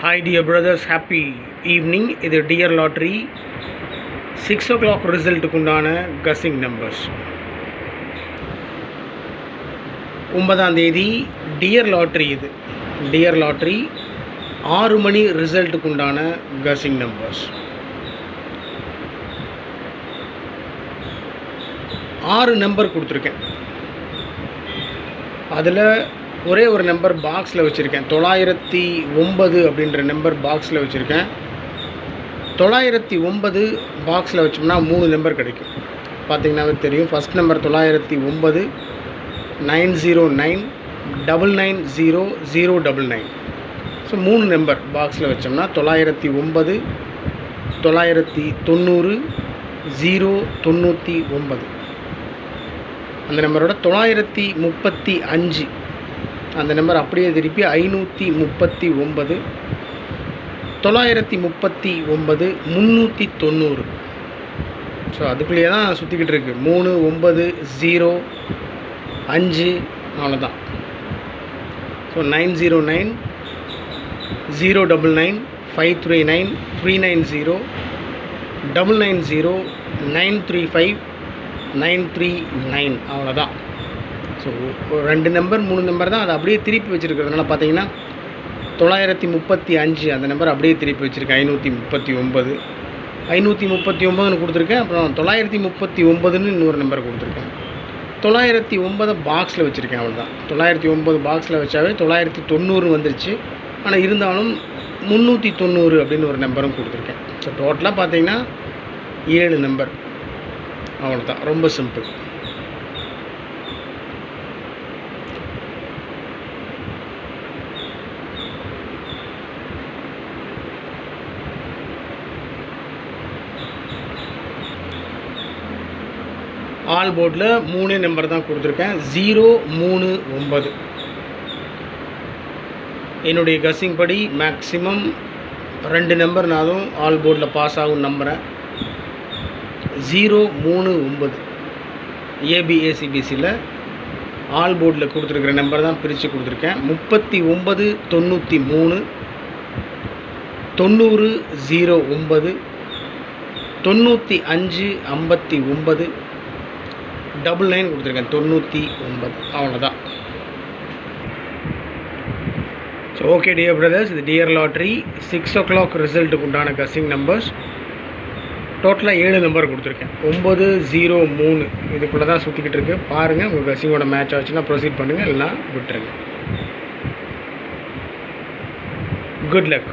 Hi dear brothers, happy evening. இது dear lottery 6 o'clock ரிசல்ட்டுக்கு உண்டான guessing numbers. 9ஆம் தேதி டியர் லாட்ரி. இது டியர் லாட்ரி 6 மணி ரிசல்ட்டுக்கு உண்டான கஸ்ஸிங் நம்பர்ஸ். 6 நம்பர் கொடுத்துருக்கேன். அதில் ஒரே ஒரு நம்பர் பாக்ஸில் வச்சுருக்கேன். 909 அப்படின்ற நம்பர் பாக்ஸில் வச்சுருக்கேன். 909 பாக்ஸில் வச்சோம்னா 3 நம்பர் கிடைக்கும். பார்த்திங்கன்னாவே தெரியும். First number 909, 909, 990, 099. ஸோ 3 நம்பர் பாக்ஸில் வச்சோம்னா 909, 990, 099. அந்த நம்பரோட 935 அந்த நம்பர் அப்படியே திருப்பி 539, 939, 390. ஸோ அதுக்குள்ளேயே தான் சுற்றிக்கிட்டு இருக்குது. 3, 9, 0, 5 அவ்வளோதான். ஸோ 909, 099, 539, 390, 990, 935, 939 அவ்வளோதான். ஸோ 2 நம்பர் 3 நம்பர் தான். அதை அப்படியே திருப்பி வச்சுருக்கிறதுனால பார்த்தீங்கன்னா 935 அந்த நம்பர் அப்படியே திருப்பி வச்சுருக்கேன். 539, 539 கொடுத்துருக்கேன். அப்புறம் 939 இன்னொரு நம்பர் கொடுத்துருக்கேன். 909 பாக்ஸில் வச்சுருக்கேன். அவ்வளோதான். 909 பாக்ஸில் வச்சாவே 990 வந்துருச்சு. ஆனால் இருந்தாலும் 390 அப்படின்னு ஒரு நம்பரும் கொடுத்துருக்கேன். ஸோ டோட்டலாக பார்த்தீங்கன்னா 7 நம்பர். அவ்வளோதான். ரொம்ப சிம்பிள். ஆல் போர்டில் 3 நம்பர் தான் கொடுத்துருக்கேன். 039. என்னுடைய கஸ்ஸிங் படி மேக்ஸிமம் 2 நம்பர்னாலும் ஆல் போர்டில் பாஸ் ஆகும் நம்புகிறேன். 039 ஏபிஏசிபிசியில் ஆல் போர்டில் கொடுத்துருக்குற நம்பர் தான் பிரித்து கொடுத்துருக்கேன். 39, 93, 90, 09, 95, 59, 99 கொடுத்துருக்கேன். 99 அவ்வளோதான். ஸோ ஓகே டியர் பிரதர்ஸ், இது டியர் லாட்ரி 6 o'clock ரிசல்ட்டுக்கு உண்டான கஸ்ஸிங் நம்பர்ஸ். டோட்டலாக 7 நம்பர் கொடுத்துருக்கேன். 903 இதுக்குள்ளே தான் சுற்றிக்கிட்டு இருக்குது. பாருங்கள், உங்கள் கஸ்ஸிங்கோட மேட்ச் ஆச்சுன்னா ப்ரொசீட் பண்ணுங்கள், இல்லைனா விட்டுருங்க. Good luck.